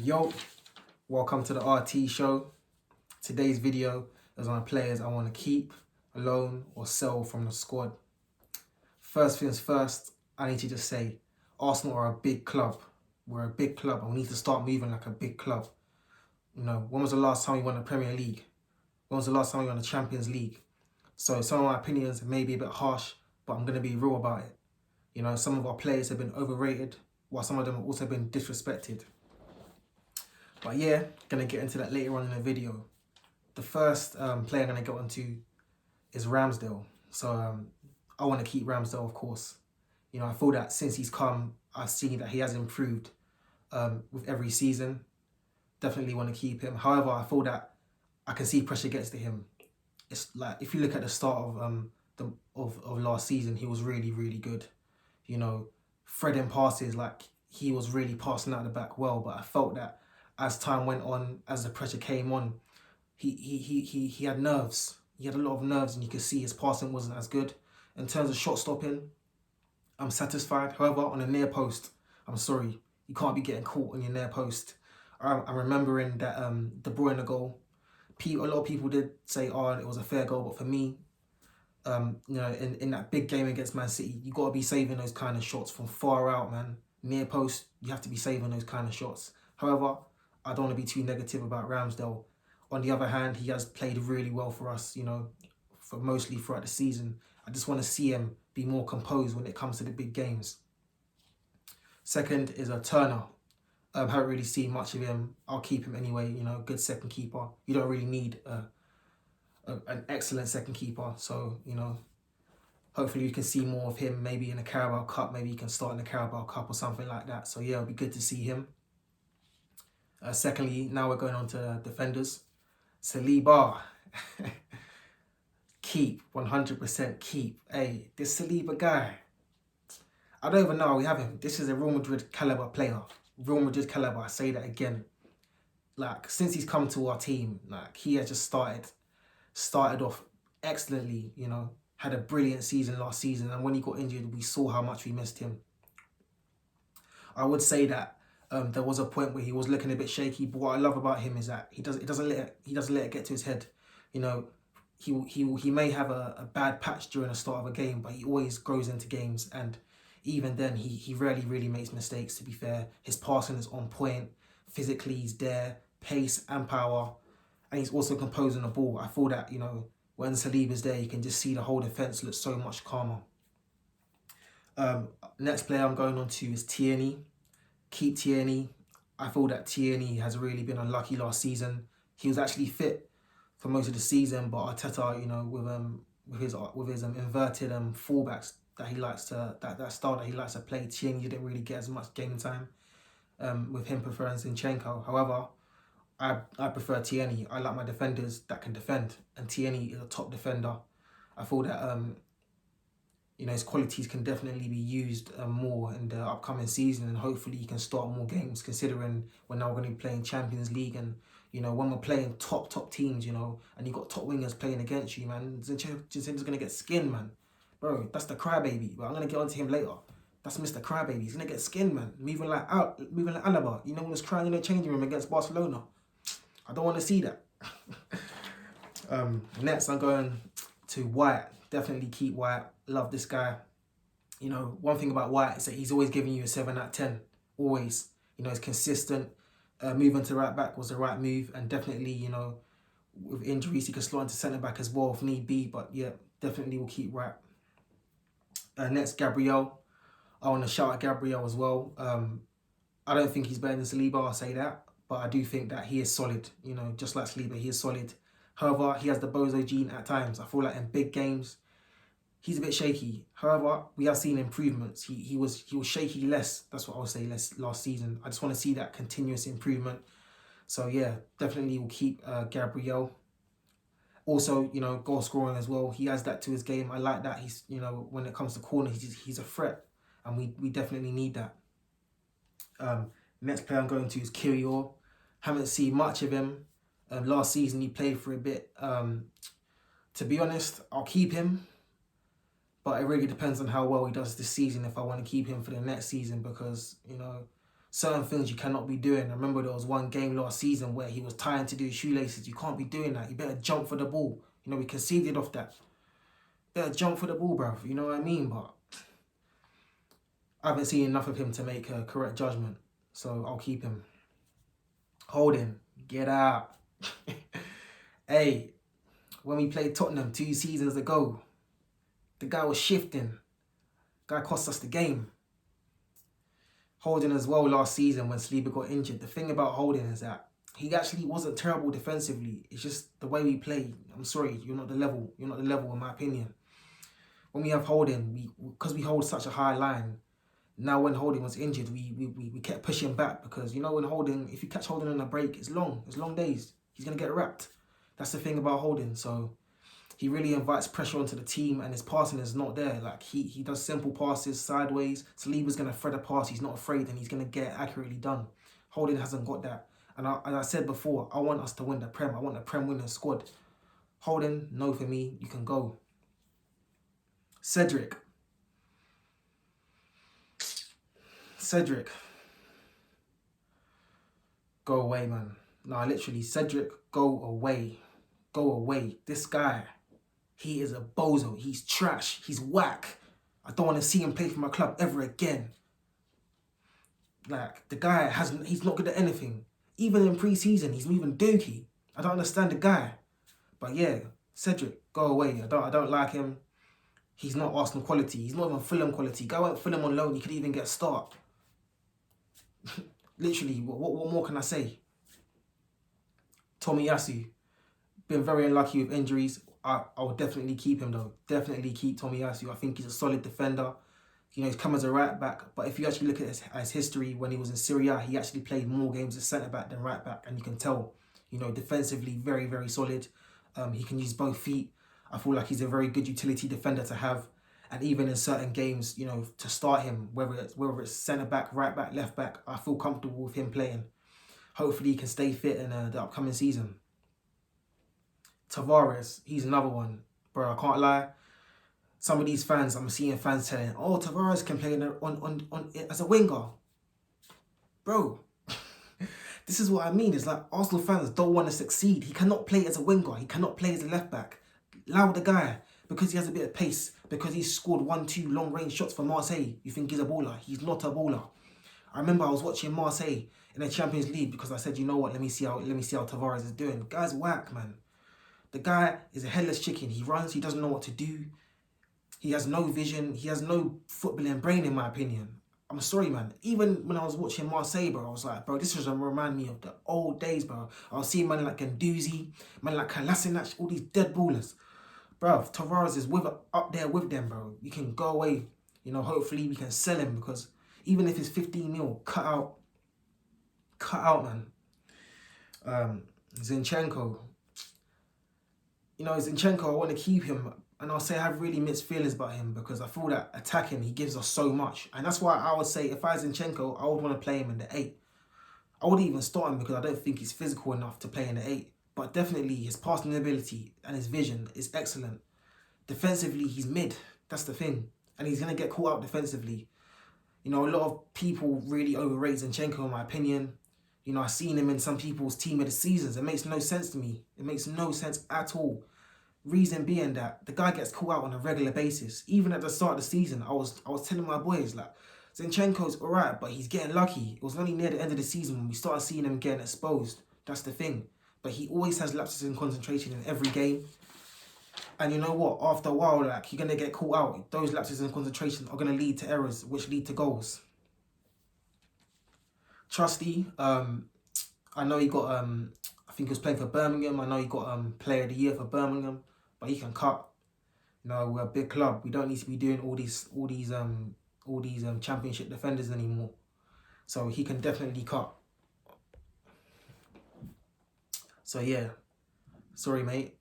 Yo, welcome to the RT show. Today's video is on players I want to keep, loan or sell from the squad. First things first, I need to just say, Arsenal are a big club. We're a big club and we need to start moving like a big club. You know, when was the last time we won the Premier League? When was the last time we won the Champions League? So some of my opinions may be a bit harsh, but I'm going to be real about it. You know, some of our players have been overrated, while some of them have also been disrespected. But yeah, going to get into that later on in the video. The first player I'm going to get onto is Ramsdale. So I want to keep Ramsdale, of course. You know, I feel that since he's come, I've seen that he has improved with every season. Definitely want to keep him. However, I feel that I can see pressure gets to him. It's like, if you look at the start of last season, he was really, really good. You know, threading passes, like he was really passing out the back well, but I felt that as time went on, as the pressure came on, he had nerves. He had a lot of nerves, and you could see his passing wasn't as good. In terms of shot stopping, I'm satisfied. However, on a near post, I'm sorry, you can't be getting caught on your near post. I'm remembering that De Bruyne goal. A lot of people did say, oh, it was a fair goal, but for me, you know, in that big game against Man City, you got to be saving those kind of shots from far out, man. Near post, you have to be saving those kind of shots. However, I don't want to be too negative about Ramsdale. On the other hand, he has played really well for us, you know, for mostly throughout the season. I just want to see him be more composed when it comes to the big games. Second is a Turner. Haven't really seen much of him. I'll keep him anyway, you know, good second keeper. You don't really need an excellent second keeper. So, you know, hopefully you can see more of him maybe in the Carabao Cup. Maybe he can start in the Carabao Cup or something like that. So, yeah, it'll be good to see him. Secondly, now we're going on to defenders. Saliba. Keep, 100% keep. Hey, this Saliba guy, I don't even know how we have him. This is a Real Madrid caliber player. Real Madrid caliber, I say that again. Like, since he's come to our team, like, he has just started off excellently, you know. Had a brilliant season last season, and when he got injured, we saw how much we missed him. I would say that there was a point where he was looking a bit shaky, but what I love about him is that he doesn't let it get to his head. You know, he may have a bad patch during the start of a game, but he always grows into games, and even then he rarely really makes mistakes, to be fair. His passing is on point, physically he's there, pace and power, and he's also composing the ball. I feel that, you know, when Saliba's there, you can just see the whole defence looks so much calmer. Next player I'm going on to is Tierney. Keep Tierney. I feel that Tierney has really been unlucky last season. He was actually fit for most of the season, but Arteta, you know, with his inverted fullbacks that he likes to that style that he likes to play, Tierney didn't really get as much game time. With him preferring Zinchenko. However, I prefer Tierney. I like my defenders that can defend, and Tierney is a top defender. I feel that you know, his qualities can definitely be used more in the upcoming season, and hopefully he can start more games, considering we're now going to be playing Champions League, and, you know, when we're playing top teams, you know, and you got top wingers playing against you, man, Zinchenko's going to get skinned, man. Bro, that's the crybaby, but I'm going to get onto him later. That's Mr. Crybaby. He's going to get skinned, man. Moving like Alaba. You know, when he was crying in the changing room against Barcelona. I don't want to see that. Next, I'm going to White. Definitely keep White. Love this guy. You know, one thing about White is that he's always giving you a 7 out of 10. Always. You know, he's consistent. Moving to right back was the right move. And definitely, you know, with injuries, he can slot into centre back as well if need be. But yeah, definitely will keep White. Next, Gabriel. I want to shout out Gabriel as well. I don't think he's better than Saliba, I'll say that. But I do think that he is solid. You know, just like Saliba, he is solid. However, he has the bozo gene at times. I feel like in big games, he's a bit shaky. However, we have seen improvements. He was shaky less. That's what I would say last season. I just want to see that continuous improvement. So yeah, definitely will keep Gabriel. Also, you know, goal scoring as well. He has that to his game. I like that. He's, you know, when it comes to corners, he's a threat, and we definitely need that. Next player I'm going to is Kiwior. Haven't seen much of him. Last season he played for a bit. To be honest, I'll keep him, but it really depends on how well he does this season if I want to keep him for the next season, because, you know, certain things you cannot be doing. I remember there was one game last season where he was trying to do his shoelaces. You can't be doing that. You better jump for the ball. You know, we conceded off that. Better jump for the ball, bruv. You know what I mean? But I haven't seen enough of him to make a correct judgment. So I'll keep him. Holding. Get out. Hey, when we played Tottenham 2 seasons ago, the guy was shifting. Guy cost us the game. Holding as well last season when Saliba got injured. The thing about Holding is that he actually wasn't terrible defensively. It's just the way we play. I'm sorry, you're not the level. You're not the level in my opinion. When we have Holding, because we hold such a high line, now when Holding was injured, we kept pushing back because, you know, when Holding, if you catch Holding on a break, it's long days. He's going to get wrapped. That's the thing about Holding. So he really invites pressure onto the team, and his passing is not there. Like, he does simple passes sideways. Saliba's going to thread a pass. He's not afraid, and he's going to get accurately done. Holding hasn't got that. And as I said before, I want us to win the Prem. I want the Prem winning squad. Holding, no for me. You can go. Cedric. Go away, man. No, literally, Cedric, go away. Go away. This guy, he is a bozo. He's trash. He's whack. I don't want to see him play for my club ever again. Like, the guy he's not good at anything. Even in pre-season, he's moving dookie. I don't understand the guy. But yeah, Cedric, go away. I don't like him. He's not Arsenal quality. He's not even Fulham quality. Go out Fulham on loan. He could even get a start. Literally, what more can I say? Tomiyasu, been very unlucky with injuries. I will definitely keep him though. Definitely keep Tomiyasu. I think he's a solid defender. You know, he's come as a right back. But if you actually look at his history, when he was in Serie A, he actually played more games as centre back than right back. And you can tell, you know, defensively, very, very solid. He can use both feet. I feel like he's a very good utility defender to have. And even in certain games, you know, to start him, whether it's centre back, right back, left back, I feel comfortable with him playing. Hopefully he can stay fit in the upcoming season. Tavares, he's another one. Bro, I can't lie. Some of these fans, I'm seeing fans telling, oh, Tavares can play on as a winger. Bro, this is what I mean. It's like Arsenal fans don't want to succeed. He cannot play as a winger. He cannot play as a left back. Allow the guy, because he has a bit of pace, because he's scored 1-2 long-range shots for Marseille, you think he's a baller. He's not a baller. I remember I was watching Marseille in the Champions League because I said, you know what, let me see how Tavares is doing. The guy's whack, man. The guy is a headless chicken. He runs, he doesn't know what to do. He has no vision. He has no footballing brain, in my opinion. I'm sorry, man. Even when I was watching Marseille, bro, I was like, bro, this just remind me of the old days, bro. I was seeing man like Guendouzi, man like Kolasinac, all these dead ballers. Bro, Tavares is up there with them, bro. You can go away. You know, hopefully we can sell him, because even if it's 15 mil, cut out, man. Zinchenko. You know, Zinchenko, I want to keep him. And I'll say I have really mixed feelings about him, because I feel that attacking, he gives us so much. And that's why I would say, if I was Zinchenko, I would want to play him in the 8. I wouldn't even start him, because I don't think he's physical enough to play in the 8. But definitely his passing ability and his vision is excellent. Defensively, he's mid. That's the thing. And he's going to get caught out defensively. You know, a lot of people really overrate Zinchenko, in my opinion. You know, I've seen him in some people's team of the seasons. It makes no sense to me. It makes no sense at all. Reason being that the guy gets caught out on a regular basis. Even at the start of the season, I was telling my boys, like, Zinchenko's alright, but he's getting lucky. It was only near the end of the season when we started seeing him getting exposed. That's the thing. But he always has lapses in concentration in every game. And you know what? After a while, like, you're going to get caught out. Those lapses in concentration are going to lead to errors, which lead to goals. Trusty, I know he got, I think he was playing for Birmingham. I know he got Player of the Year for Birmingham. But he can cut. You know, we're a big club. We don't need to be doing all these championship defenders anymore. So he can definitely cut. So yeah, sorry, mate.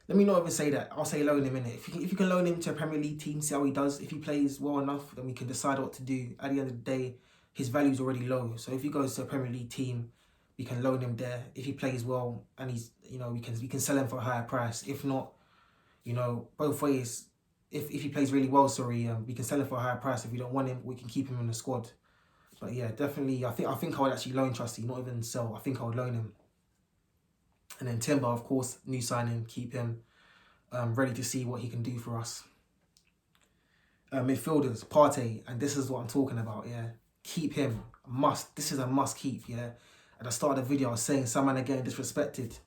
Let me not even say that. I'll say loan him in it. If you can loan him to a Premier League team, see how he does. If he plays well enough, then we can decide what to do. At the end of the day, his value is already low. So if he goes to a Premier League team, we can loan him there. If he plays well and he's, you know, we can sell him for a higher price. If not, you know, both ways. If he plays really well, we can sell him for a higher price. If we don't want him, we can keep him in the squad. But yeah, definitely, I think I would actually loan Trusty, not even sell. I think I would loan him. And then Timber, of course, new signing, keep him. Ready to see what he can do for us. Midfielders, Partey, and this is what I'm talking about, yeah. Keep him, must. This is a must keep, yeah. At the start of the video, I was saying someone are getting disrespected.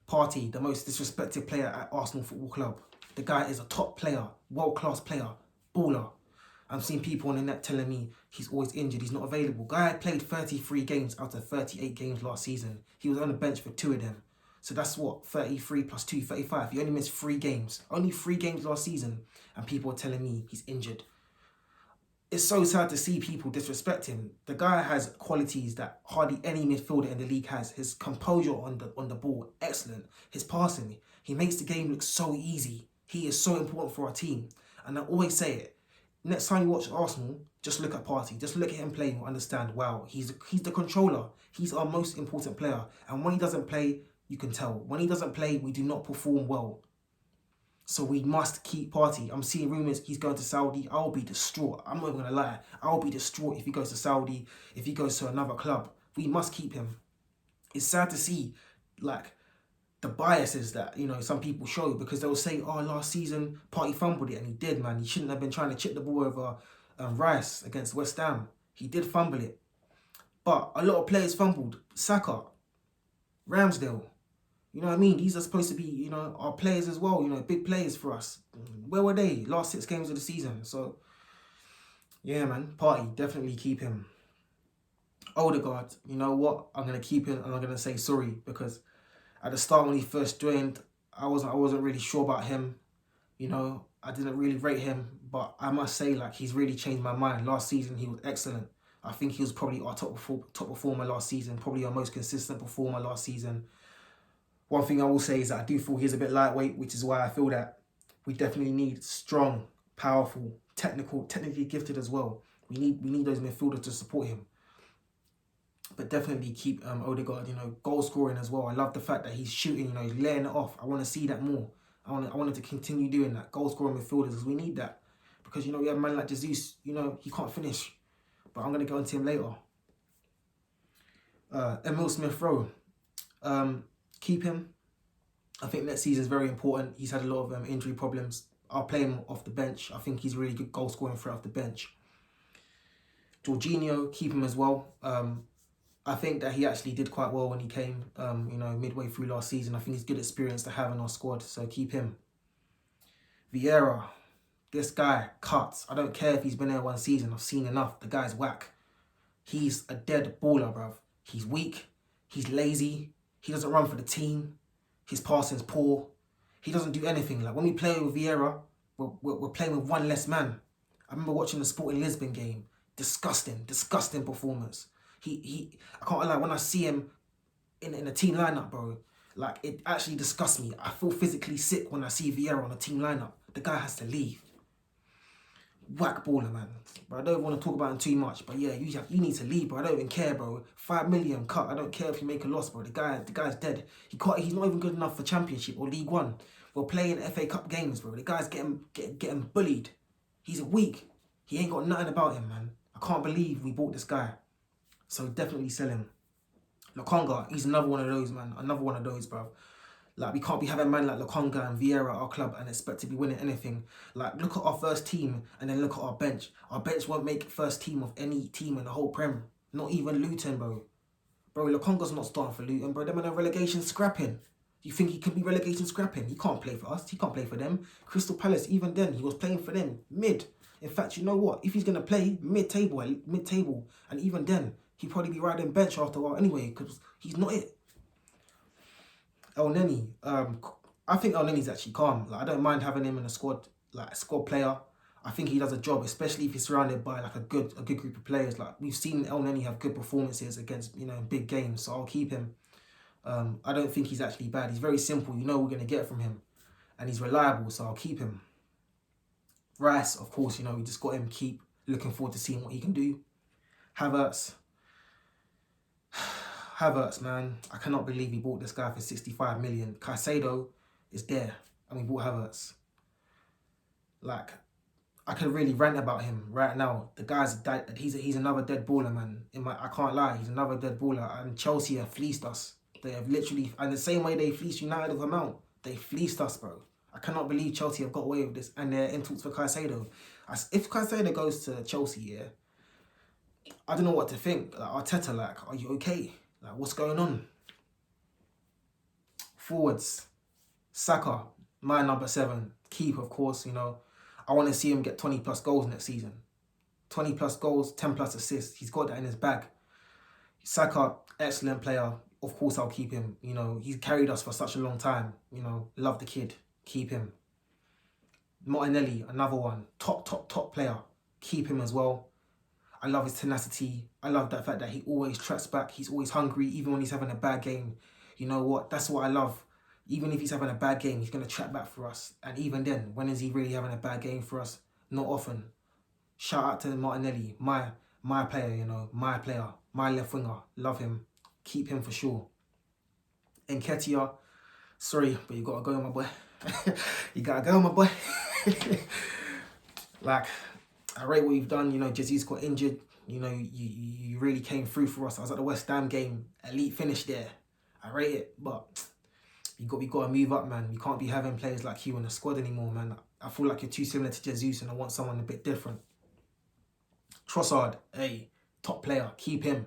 Partey, the most disrespected player at Arsenal Football Club. The guy is a top player, world-class player, baller. I'm seeing people on the net telling me he's always injured, he's not available. Guy played 33 games out of 38 games last season. He was on the bench for 2 of them. So that's what, 33 plus 2, 35. He only missed 3 games. Only 3 games last season. And people are telling me he's injured. It's so sad to see people disrespect him. The guy has qualities that hardly any midfielder in the league has. His composure on the ball, excellent. His passing, he makes the game look so easy. He is so important for our team. And I always say it. Next time you watch Arsenal, just look at Partey. Just look at him playing and understand, wow, he's the controller. He's our most important player. And when he doesn't play, you can tell. When he doesn't play, we do not perform well. So we must keep Partey. I'm seeing rumours he's going to Saudi. I'll be distraught. I'm not even going to lie. I'll be distraught if he goes to Saudi, if he goes to another club. We must keep him. It's sad to see, like, the biases that, you know, some people show, because they'll say, oh, last season, Partey fumbled it, and he did, man. He shouldn't have been trying to chip the ball over Rice against West Ham. He did fumble it. But a lot of players fumbled. Saka, Ramsdale. You know what I mean? These are supposed to be, you know, our players as well, you know, big players for us. Where were they? Last 6 games of the season. So, yeah, man, Partey, definitely keep him. Øodegard, you know what? I'm going to keep him, and I'm going to say sorry, because at the start when he first joined, I wasn't really sure about him. You know, I didn't really rate him, but I must say, like, he's really changed my mind. Last season, he was excellent. I think he was probably our top performer last season, probably our most consistent performer last season. One thing I will say is that I do feel he's a bit lightweight, which is why I feel that we definitely need strong, powerful, technically gifted as well. We need those midfielders to support him. But definitely keep Øodegard, you know, goal scoring as well. I love the fact that he's shooting, you know, he's letting it off. I want to see that more. I wanted to continue doing that. Goal scoring midfielders, because we need that. Because, you know, we have a man like Jesus, you know, he can't finish. But I'm going to go into him later. Emil Smith-Rowe. Keep him. I think next season is very important. He's had a lot of injury problems. I'll play him off the bench. I think he's really good goal scoring threat off the bench. Jorginho, keep him as well. I think that he actually did quite well when he came, you know, midway through last season. I think he's good experience to have in our squad, so keep him. Viera, this guy cuts. I don't care if he's been there 1 season. I've seen enough. The guy's whack. He's a dead baller, bruv. He's weak. He's lazy. He doesn't run for the team. His passing's poor. He doesn't do anything. Like, when we play with Viera, we're playing with 1 less man. I remember watching the Sporting Lisbon game. Disgusting performance. I can't lie, when I see him in a team lineup, bro, like, it actually disgusts me. I feel physically sick when I see Viera on a team lineup. The guy has to leave. Whack baller, man. But I don't want to talk about him too much. But yeah, you need to leave, bro. I don't even care, bro. 5 million cut. I don't care if you make a loss, bro. The guy's dead. He's not even good enough for Championship or League One. We're playing FA Cup games, bro. The guy's getting bullied. He's weak. He ain't got nothing about him, man. I can't believe we bought this guy. So definitely sell him. Lokonga, he's another one of those, man. Another one of those, bro. Like, we can't be having a man like Lokonga and Viera at our club and expect to be winning anything. Like, look at our first team and then look at our bench. Our bench won't make first team of any team in the whole Prem. Not even Luton, bro. Bro, Lokonga's not starting for Luton, bro. Them in a relegation scrapping. You think he can be relegation scrapping? He can't play for us. He can't play for them. Crystal Palace, even then, he was playing for them. Mid. In fact, you know what? If he's going to play mid-table, and even then, he'd probably be riding bench after a while anyway, because he's not it. Elneny, I think Elneny's actually calm. Like, I don't mind having him in a squad, like a squad player. I think he does a job, especially if he's surrounded by like a good group of players. Like, we've seen Elneny have good performances against, you know, big games, so I'll keep him. I don't think he's actually bad. He's very simple. You know we're going to get from him, and he's reliable, so I'll keep him. Rice, of course, you know, we just got him. Keep looking forward to seeing what he can do. Havertz, man, I cannot believe we bought this guy for 65 million. Caicedo is there, and we bought Havertz. Like, I could really rant about him right now. The guy's died. He's another dead baller, man. I can't lie, he's another dead baller. And Chelsea have fleeced us. They have literally, and the same way they fleeced United of amount, they fleeced us, bro. I cannot believe Chelsea have got away with this, and they're in talks for Caicedo. If Caicedo goes to Chelsea, yeah, I don't know what to think. Like, Arteta, like, are you okay? Like, what's going on? Forwards, Saka, my number 7, keep, of course. You know, I want to see him get 20 plus goals next season. 20 plus goals, 10 plus assists. He's got that in his bag. Saka, excellent player. Of course, I'll keep him. You know, he's carried us for such a long time. You know, love the kid. Keep him. Martinelli, another one. Top player. Keep him as well. I love his tenacity. I love that fact that he always tracks back. He's always hungry, even when he's having a bad game. You know what? That's what I love. Even if he's having a bad game, he's going to track back for us. And even then, when is he really having a bad game for us? Not often. Shout out to Martinelli, my player, you know, my player, my left winger. Love him. Keep him for sure. Nketiah, sorry, but you got to go, my boy. You got to go, my boy. Like, I rate what you've done. You know, Jesus got injured. You know, you really came through for us. I was at the West Ham game. Elite finish there. I rate it, but we got to move up, man. We can't be having players like you in the squad anymore, man. I feel like you're too similar to Jesus, and I want someone a bit different. Trossard, hey, top player. Keep him.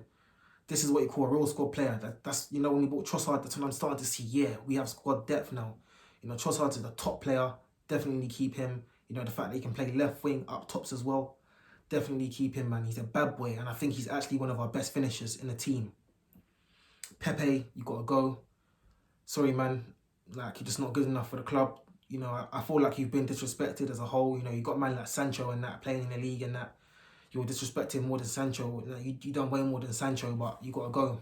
This is what you call a real squad player. That's, you know, when we bought Trossard, that's when I'm starting to see, yeah, we have squad depth now. You know, Trossard is the top player. Definitely keep him. You know, the fact that he can play left wing, up tops as well. Definitely keep him, man. He's a bad boy, and I think he's actually one of our best finishers in the team. Pepe, you got to go. Sorry, man. Like, you're just not good enough for the club. You know, I feel like you've been disrespected as a whole. You know, you got man like Sancho and that playing in the league and that. You were disrespecting more than Sancho. You done way more than Sancho, but you got to go.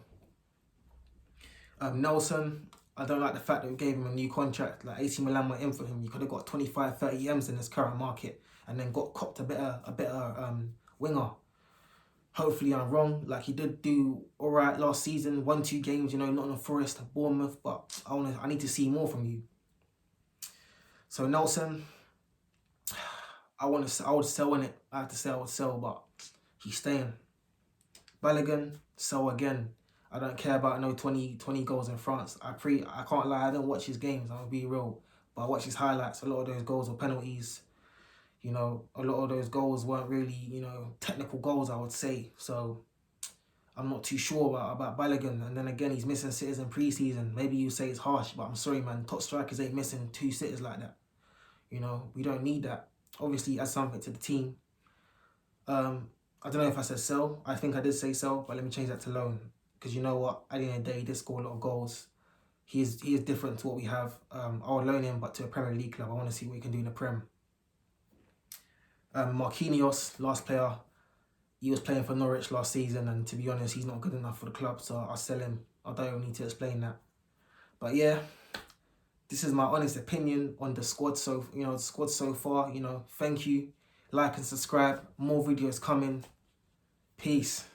Nelson, I don't like the fact that we gave him a new contract. Like, AC Milan went in for him. You could have got 25, 30 M's in this current market and then copped a better winger. Hopefully I'm wrong. Like, he did do all right last season. 1-2 games, you know, Nottingham Forest, Bournemouth, but I need to see more from you. So Nelson, I would sell in it. I have to say I would sell, but he's staying. Balogun, sell again. I don't care about no 20 goals in France. I can't lie, I don't watch his games, I'll be real. But I watch his highlights. A lot of those goals were penalties. You know, a lot of those goals weren't really, you know, technical goals, I would say. So I'm not too sure about Balogun. And then again, he's missing sitters in pre-season. Maybe you say it's harsh, but I'm sorry, man. Top strikers ain't missing 2 sitters like that. You know, we don't need that. Obviously, add something to the team. I don't know if I said sell. I think I did say sell, but let me change that to loan. Because you know what? At the end of the day, he did score a lot of goals. He is different to what we have. I'll loan him, but to a Premier League club. I want to see what he can do in the Prem. Marquinhos, last player. He was playing for Norwich last season, and to be honest, he's not good enough for the club, so I'll sell him. I don't need to explain that. But yeah, this is my honest opinion on the squad so far. You know, thank you. Like and subscribe. More videos coming. Peace.